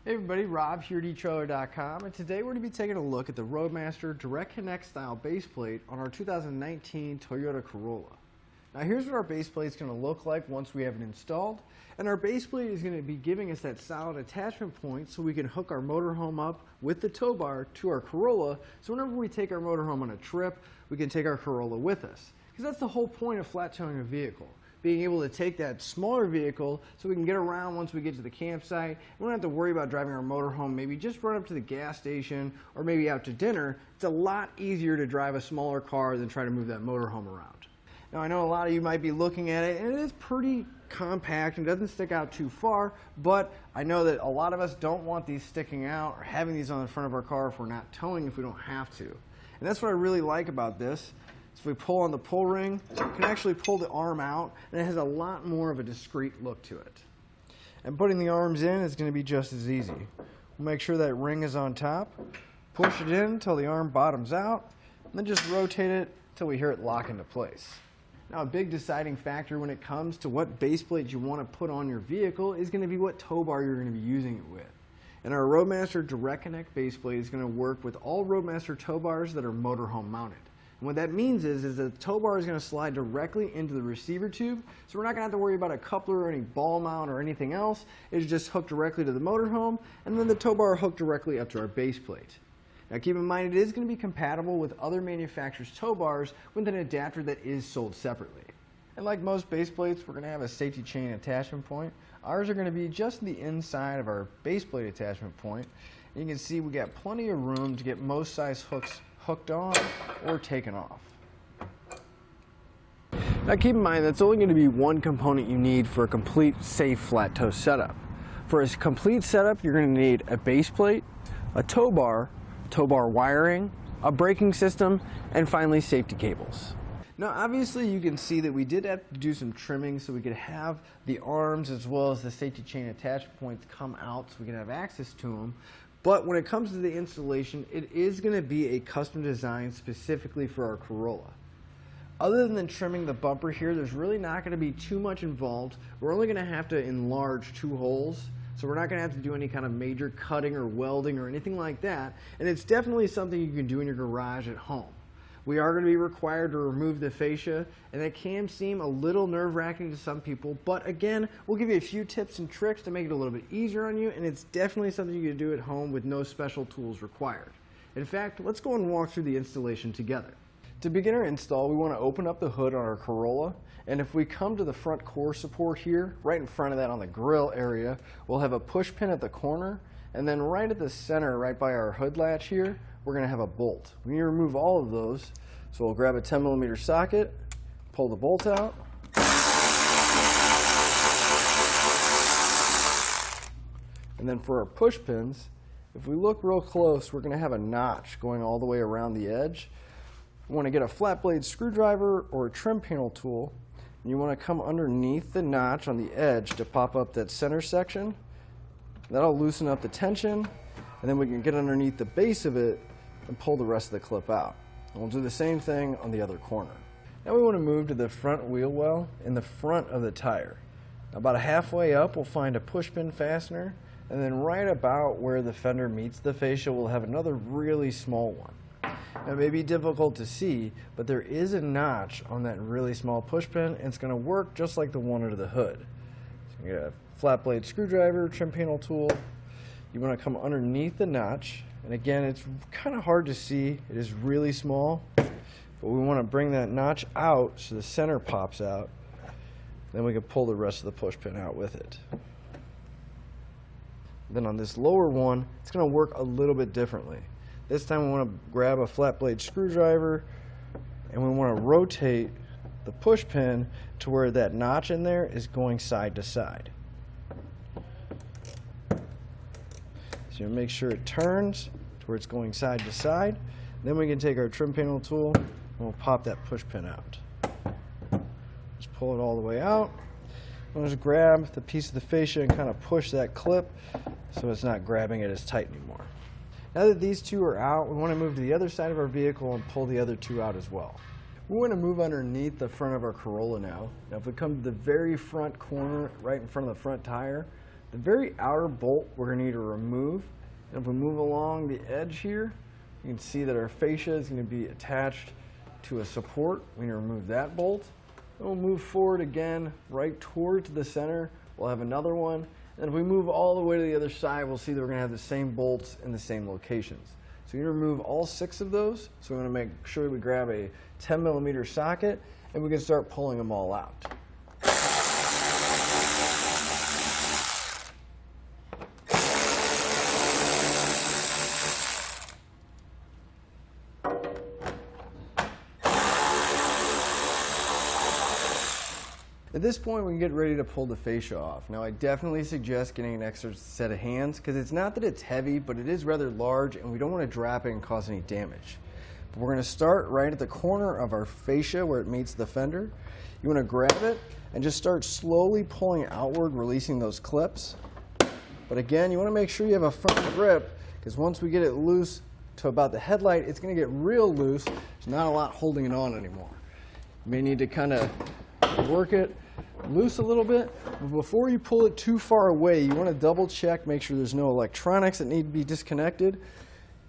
Hey everybody, Rob here at etrailer.com, and today we're going to be taking a look at the Roadmaster Direct Connect style base plate on our 2019 Toyota Corolla. Now here's what our base plate is going to look like once we have it installed, and our base plate is going to be giving us that solid attachment point so we can hook our motorhome up with the tow bar to our Corolla, so whenever we take our motorhome on a trip, we can take our Corolla with us. Because that's the whole point of flat towing a vehicle. Being able to take that smaller vehicle so we can get around once we get to the campsite. We don't have to worry about driving our motorhome, maybe just run up to the gas station or maybe out to dinner. It's a lot easier to drive a smaller car than try to move that motorhome around. Now I know a lot of you might be looking at it and it is pretty compact and doesn't stick out too far, but I know that a lot of us don't want these sticking out or having these on the front of our car if we're not towing if we don't have to. And that's what I really like about this. So if we pull on the pull ring, you can actually pull the arm out, and it has a lot more of a discreet look to it. And putting the arms in is going to be just as easy. We'll make sure that ring is on top, push it in until the arm bottoms out, and then just rotate it until we hear it lock into place. Now a big deciding factor when it comes to what base plate you want to put on your vehicle is going to be what tow bar you're going to be using it with. And our Roadmaster Direct Connect base plate is going to work with all Roadmaster tow bars that are motorhome mounted. And what that means is that the tow bar is going to slide directly into the receiver tube, so we're not going to have to worry about a coupler or any ball mount or anything else. It's just hooked directly to the motorhome, and then the tow bar hooked directly up to our base plate. Now keep in mind it is going to be compatible with other manufacturers' tow bars with an adapter that is sold separately. And like most base plates, we're going to have a safety chain attachment point. Ours are going to be just the inside of our base plate attachment point. And you can see we got plenty of room to get most size hooks hooked on or taken off. Now keep in mind that's only going to be one component you need for a complete safe flat tow setup. For a complete setup you're going to need a base plate, a tow bar wiring, a braking system, and finally safety cables. Now obviously you can see that we did have to do some trimming so we could have the arms as well as the safety chain attachment points come out so we can have access to them. But when it comes to the installation, it is going to be a custom design specifically for our Corolla. Other than trimming the bumper here, there's really not going to be too much involved. We're only going to have to enlarge 2 holes, so we're not going to have to do any kind of major cutting or welding or anything like that. And it's definitely something you can do in your garage at home. We are going to be required to remove the fascia, and that can seem a little nerve-wracking to some people, but again, we'll give you a few tips and tricks to make it a little bit easier on you, and it's definitely something you can do at home with no special tools required. In fact, let's go and walk through the installation together. To begin our install, we want to open up the hood on our Corolla, and if we come to the front core support here, right in front of that on the grill area, we'll have a push pin at the corner, and then right at the center, right by our hood latch here, we're going to have a bolt. We need to remove all of those, so we'll grab a 10mm socket, pull the bolt out, and then for our push pins, if we look real close, we're going to have a notch going all the way around the edge. You want to get a flat blade screwdriver or a trim panel tool, and you want to come underneath the notch on the edge to pop up that center section. That'll loosen up the tension, and then we can get underneath the base of it and pull the rest of the clip out. And we'll do the same thing on the other corner. Now we want to move to the front wheel well in the front of the tire. About halfway up we'll find a push pin fastener, and then right about where the fender meets the fascia we'll have another really small one. Now it may be difficult to see, but there is a notch on that really small push pin, and it's going to work just like the one under the hood. So you get a flat blade screwdriver, trim panel tool. You want to come underneath the notch, and again it's kind of hard to see, it is really small, but we want to bring that notch out so the center pops out, then we can pull the rest of the push pin out with it. Then on this lower one, it's going to work a little bit differently. This time we want to grab a flat blade screwdriver and we want to rotate the push pin to where that notch in there is going side to side. So you make sure it turns to where it's going side to side. Then we can take our trim panel tool and we'll pop that push pin out. Just pull it all the way out. We'll just grab the piece of the fascia and kind of push that clip so it's not grabbing it as tight anymore. Now that these two are out, we want to move to the other side of our vehicle and pull the other two out as well. We want to move underneath the front of our Corolla now. Now if we come to the very front corner, right in front of the front tire, The very outer bolt we're going to need to remove. And if we move along the edge here, you can see that our fascia is going to be attached to a support. We need to remove that bolt. Then we'll move forward again right towards the center. We'll have another one. And if we move all the way to the other side, we'll see that we're going to have the same bolts in the same locations. So you're going to remove all 6 of those. So we want to make sure we grab a 10mm socket and we can start pulling them all out. At this point, we can get ready to pull the fascia off. Now, I definitely suggest getting an extra set of hands because it's not that it's heavy, but it is rather large and we don't want to drop it and cause any damage. But we're going to start right at the corner of our fascia where it meets the fender. You want to grab it and just start slowly pulling outward, releasing those clips. But again, you want to make sure you have a firm grip because once we get it loose to about the headlight, it's going to get real loose. There's not a lot holding it on anymore. You may need to kind of work it loose a little bit. But before you pull it too far away, you want to double check, make sure there's no electronics that need to be disconnected.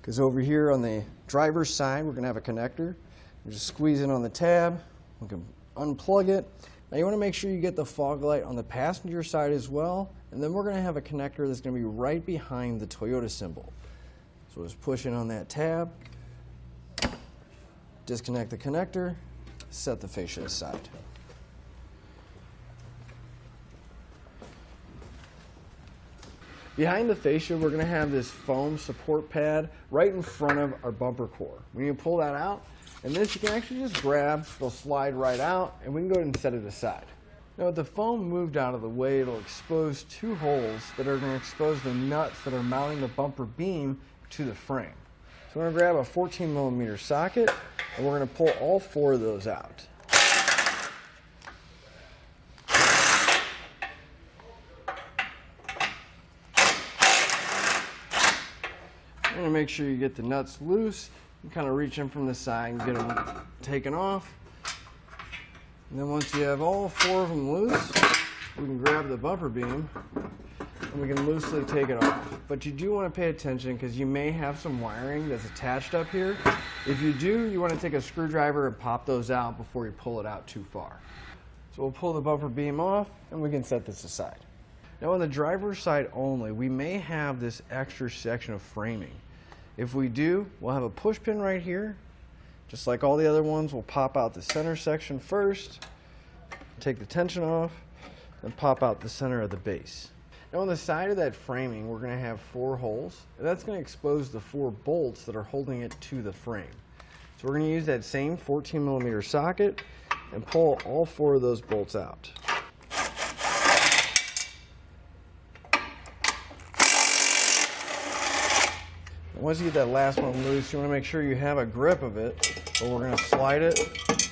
Because over here on the driver's side, we're going to have a connector. You just squeeze in on the tab. We can unplug it. Now you want to make sure you get the fog light on the passenger side as well. And then we're going to have a connector that's going to be right behind the Toyota symbol. So we'll just push in on that tab, disconnect the connector, set the fascia aside. Behind the fascia, we're going to have this foam support pad right in front of our bumper core. We need to pull that out, and this you can actually just grab. It'll slide right out, and we can go ahead and set it aside. Now, with the foam moved out of the way, it'll expose 2 holes that are going to expose the nuts that are mounting the bumper beam to the frame. So we're going to grab a 14mm socket, and we're going to pull all 4 of those out. You're going to make sure you get the nuts loose. You kind of reach in from the side and get them taken off. And then once you have all 4 of them loose, we can grab the bumper beam and we can loosely take it off. But you do want to pay attention because you may have some wiring that's attached up here. If you do, you want to take a screwdriver and pop those out before you pull it out too far. So we'll pull the bumper beam off and we can set this aside. Now on the driver's side only, we may have this extra section of framing. If we do, we'll have a push pin right here. Just like all the other ones, we'll pop out the center section first, take the tension off, and pop out the center of the base. Now on the side of that framing, we're going to have 4 holes, and that's going to expose the 4 bolts that are holding it to the frame. So we're going to use that same 14mm socket and pull all 4 of those bolts out. Once you get that last one loose, you want to make sure you have a grip of it, but we're going to slide it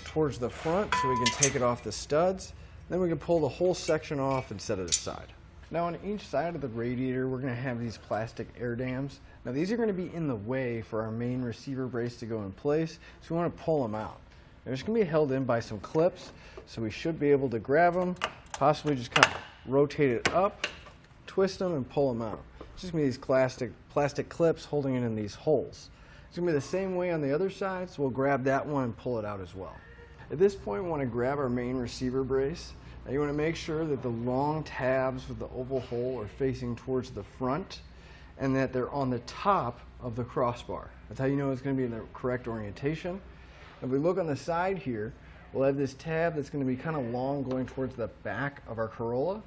towards the front so we can take it off the studs. Then we can pull the whole section off and set it aside. Now on each side of the radiator, we're going to have these plastic air dams. Now these are going to be in the way for our main receiver brace to go in place, so we want to pull them out. They're just going to be held in by some clips, so we should be able to grab them, possibly just kind of rotate it up, twist them, and pull them out. It's just going to be these plastic clips holding it in these holes. It's going to be the same way on the other side, so we'll grab that one and pull it out as well. At this point, we want to grab our main receiver brace. Now you want to make sure that the long tabs with the oval hole are facing towards the front and that they're on the top of the crossbar. That's how you know it's going to be in the correct orientation. If we look on the side here, we'll have this tab that's going to be kind of long going towards the back of our Corolla.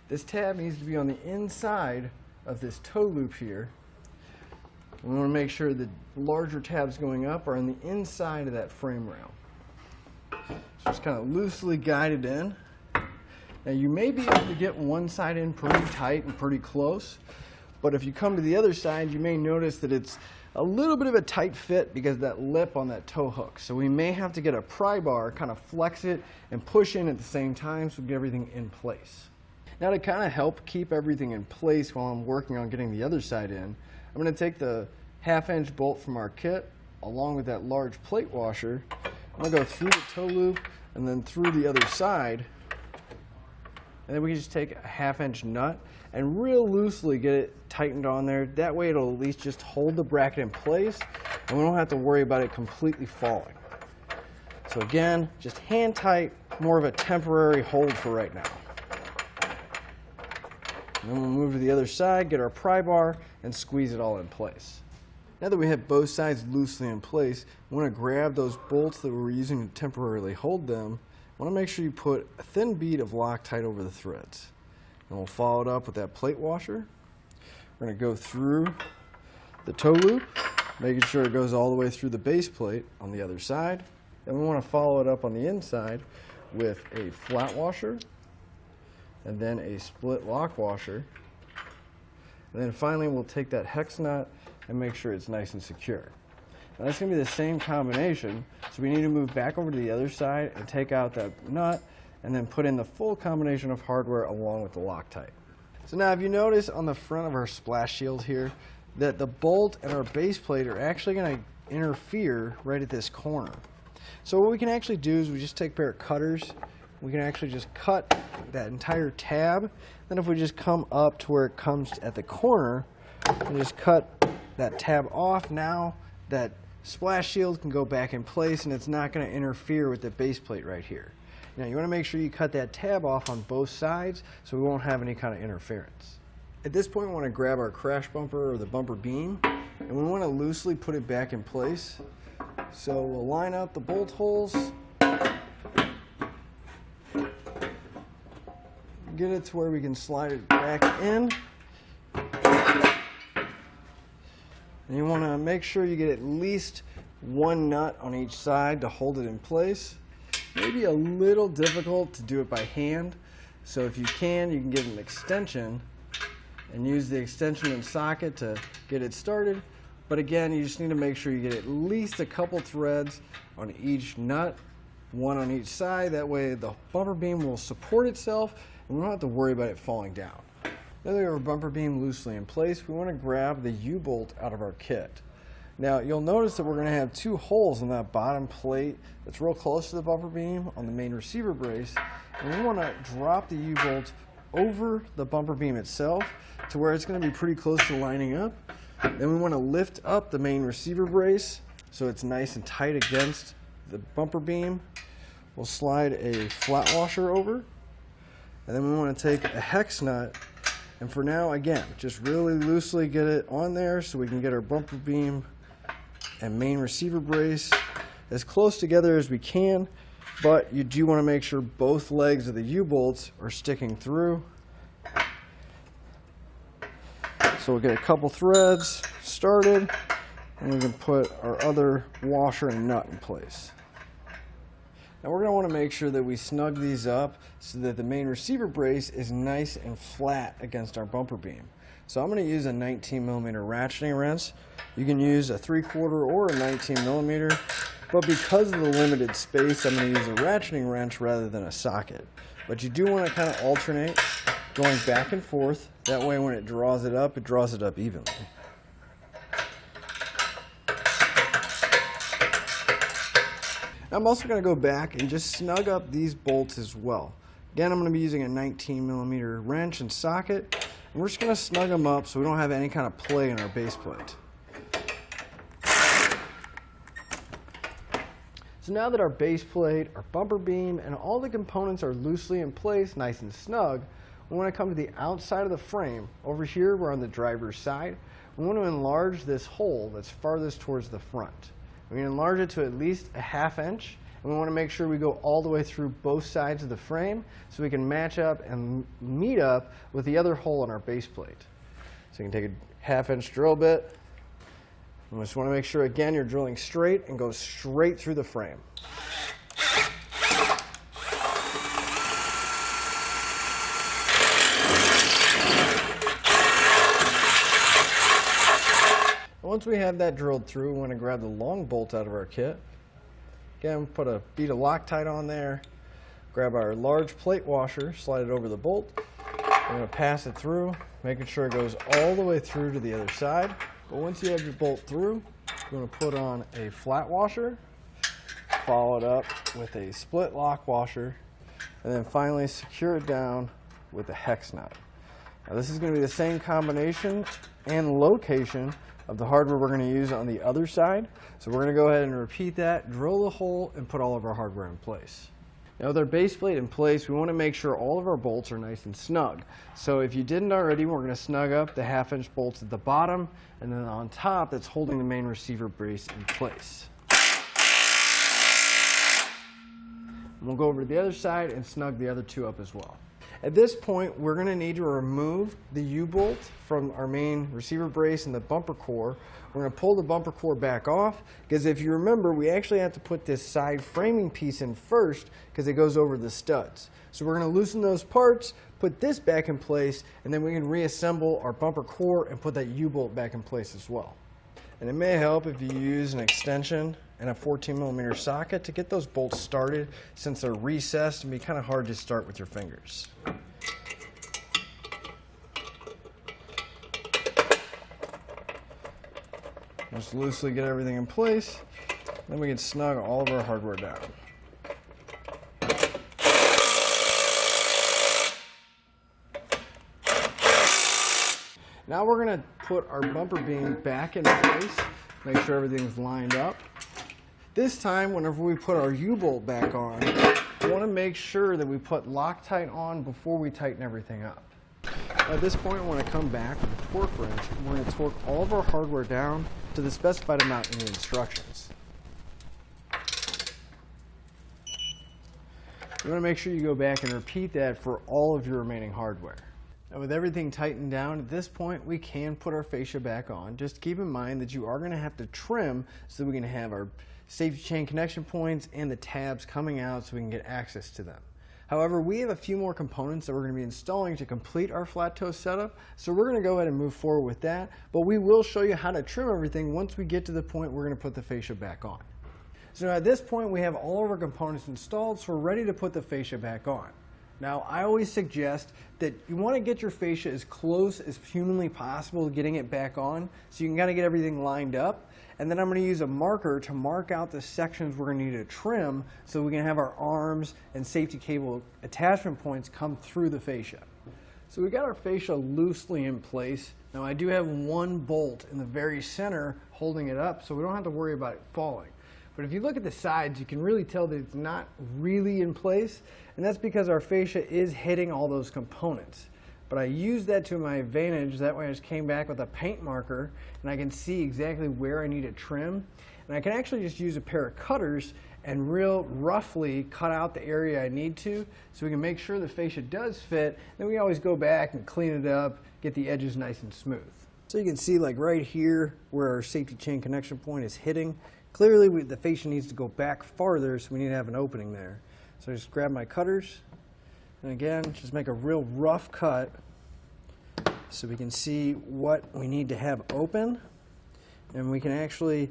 This tab needs to be on the inside of this toe loop here. We want to make sure the larger tabs going up are on the inside of that frame rail. So just kind of loosely guide it in. Now you may be able to get one side in pretty tight and pretty close, but if you come to the other side, you may notice that it's a little bit of a tight fit because of that lip on that toe hook. So we may have to get a pry bar, kind of flex it and push in at the same time so we get everything in place. Now to kind of help keep everything in place while I'm working on getting the other side in, I'm going to take the 1/2-inch bolt from our kit along with that large plate washer. I'm going to go through the toe loop and then through the other side And then we can just take a 1/2 inch nut and real loosely get it tightened on there. That way it'll at least just hold the bracket in place and we don't have to worry about it completely falling. So again, just hand tight, more of a temporary hold for right now. And then we'll move to the other side, get our pry bar, and squeeze it all in place. Now that we have both sides loosely in place, we want to grab those bolts that we're using to temporarily hold them. I want to make sure you put a thin bead of Loctite over the threads. And we'll follow it up with that plate washer. We're going to go through the toe loop, making sure it goes all the way through the base plate on the other side. Then we want to follow it up on the inside with a flat washer, and then a split lock washer. And then finally we'll take that hex nut and make sure it's nice and secure. Now that's going to be the same combination, so we need to move back over to the other side and take out that nut and then put in the full combination of hardware along with the Loctite. So now if you notice on the front of our splash shield here that the bolt and our base plate are actually going to interfere right at this corner. So what we can actually do is we just take a pair of cutters. We can actually just cut that entire tab. Then if we just come up to where it comes at the corner and just cut that tab off, now that splash shield can go back in place and it's not going to interfere with the base plate right here. Now you want to make sure you cut that tab off on both sides so we won't have any kind of interference. At this point we want to grab our crash bumper or the bumper beam and we want to loosely put it back in place. So we'll line up the bolt holes, get it to where we can slide it back in. And you want to make sure you get at least one nut on each side to hold it in place. Maybe a little difficult to do it by hand, so if you can get an extension and use the extension and socket to get it started. But again, you just need to make sure you get at least a couple threads on each nut, one on each side. That way the bumper beam will support itself and we don't have to worry about it falling down. Now that we have our bumper beam loosely in place, we want to grab the U-bolt out of our kit. Now you'll notice that we're going to have two holes in that bottom plate that's real close to the bumper beam on the main receiver brace, and we want to drop the U-bolt over the bumper beam itself to where it's going to be pretty close to lining up. Then we want to lift up the main receiver brace so it's nice and tight against the bumper beam. We'll slide a flat washer over, and then we want to take a hex nut, and for now, again, just really loosely get it on there so we can get our bumper beam and main receiver brace as close together as we can, but you do want to make sure both legs of the U-bolts are sticking through. So we'll get a couple threads started and we can put our other washer and nut in place. Now we're going to want to make sure that we snug these up so that the main receiver brace is nice and flat against our bumper beam. So I'm going to use a 19mm ratcheting wrench. You can use a 3/4 or a 19mm, but because of the limited space, I'm going to use a ratcheting wrench rather than a socket. But you do want to kind of alternate going back and forth. That way when it draws it up evenly. I'm also going to go back and just snug up these bolts as well. Again, I'm going to be using a 19mm wrench and socket. And we're just going to snug them up so we don't have any kind of play in our base plate. So now that our base plate, our bumper beam, and all the components are loosely in place, nice and snug, we want to come to the outside of the frame. Over here, we're on the driver's side. We want to enlarge this hole that's farthest towards the front. We can enlarge it to at least a 1/2 inch, and we want to make sure we go all the way through both sides of the frame so we can match up and meet up with the other hole on our base plate. So you can take a 1/2 inch drill bit. You just want to make sure, again, you're drilling straight and go straight through the frame. Once we have that drilled through, we want to grab the long bolt out of our kit. Again, put a bead of Loctite on there, grab our large plate washer, slide it over the bolt. We're going to pass it through, making sure it goes all the way through to the other side. But once you have your bolt through, you're going to put on a flat washer, follow it up with a split lock washer, and then finally secure it down with a hex nut. Now this is going to be the same combination and location of the hardware we're going to use on the other side. So we're going to go ahead and repeat that, drill the hole, and put all of our hardware in place. Now with our base plate in place, we want to make sure all of our bolts are nice and snug. So if you didn't already, we're going to snug up the 1/2-inch bolts at the bottom, and then on top that's holding the main receiver brace in place. And we'll go over to the other side and snug the other two up as well. At this point, we're going to need to remove the U-bolt from our main receiver brace and the bumper core. We're going to pull the bumper core back off, because if you remember, we actually have to put this side framing piece in first because it goes over the studs. So we're going to loosen those parts, put this back in place, and then we can reassemble our bumper core and put that U-bolt back in place as well. And it may help if you use an extension and a 14mm socket to get those bolts started, since they're recessed and be kind of hard to start with your fingers. Just loosely get everything in place, then we can snug all of our hardware down. Now we're going to put our bumper beam back in place, make sure everything's lined up. This time, whenever we put our U-bolt back on, we want to make sure that we put Loctite on before we tighten everything up. At this point, I want to come back with a torque wrench, and we're going to torque all of our hardware down to the specified amount in the instructions. You want to make sure you go back and repeat that for all of your remaining hardware. Now with everything tightened down, at this point we can put our fascia back on. Just keep in mind that you are going to have to trim so that we can have our safety chain connection points and the tabs coming out so we can get access to them. However, we have a few more components that we're going to be installing to complete our flat toe setup, so we're going to go ahead and move forward with that, but we will show you how to trim everything once we get to the point we're going to put the fascia back on. So at this point we have all of our components installed, so we're ready to put the fascia back on. Now, I always suggest that you want to get your fascia as close as humanly possible to getting it back on, so you can kind of get everything lined up. And then I'm going to use a marker to mark out the sections we're going to need to trim so we can have our arms and safety cable attachment points come through the fascia. So we got our fascia loosely in place. Now I do have one bolt in the very center holding it up, so we don't have to worry about it falling. But if you look at the sides, you can really tell that it's not really in place, and that's because our fascia is hitting all those components. But I used that to my advantage. That way I just came back with a paint marker, and I can see exactly where I need to trim. And I can actually just use a pair of cutters and real roughly cut out the area I need to, so we can make sure the fascia does fit. Then we always go back and clean it up, get the edges nice and smooth. So you can see, like right here where our safety chain connection point is hitting, clearly the fascia needs to go back farther, so we need to have an opening there. So I just grab my cutters, and again, just make a real rough cut so we can see what we need to have open, and we can actually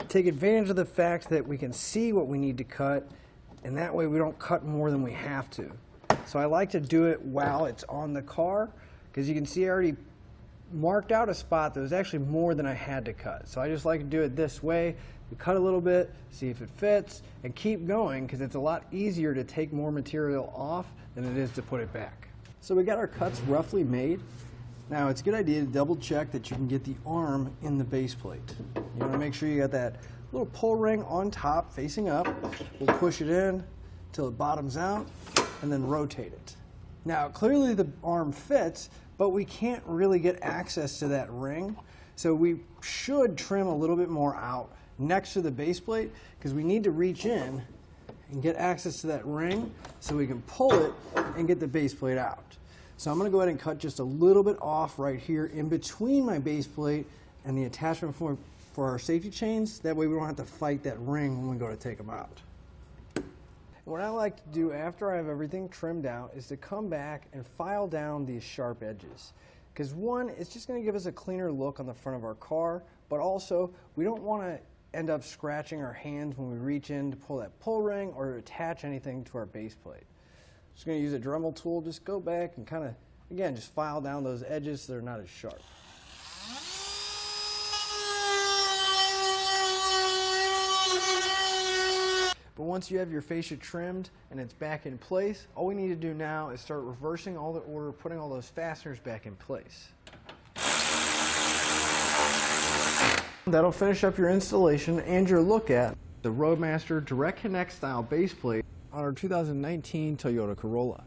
take advantage of the fact that we can see what we need to cut, and that way we don't cut more than we have to. So I like to do it while it's on the car, because you can see I already marked out a spot that was actually more than I had to cut. So I just like to do it this way. We cut a little bit, see if it fits, and keep going, because it's a lot easier to take more material off than it is to put it back. So we got our cuts roughly made. Now it's a good idea to double check that you can get the arm in the base plate. You want to make sure you got that little pull ring on top facing up. We'll push it in until it bottoms out and then rotate it. Now clearly the arm fits, but we can't really get access to that ring. So we should trim a little bit more out next to the base plate, because we need to reach in and get access to that ring so we can pull it and get the base plate out. So I'm going to go ahead and cut just a little bit off right here in between my base plate and the attachment for our safety chains. That way we don't have to fight that ring when we go to take them out. And what I like to do after I have everything trimmed out is to come back and file down these sharp edges. Because one, it's just going to give us a cleaner look on the front of our car, but also we don't want to end up scratching our hands when we reach in to pull that pull ring or attach anything to our base plate. Just going to use a Dremel tool, just go back and kind of, again, just file down those edges so they're not as sharp. But once you have your fascia trimmed and it's back in place, all we need to do now is start reversing all the order, putting all those fasteners back in place. That'll finish up your installation and your look at the Roadmaster Direct Connect style base plate on our 2019 Toyota Corolla.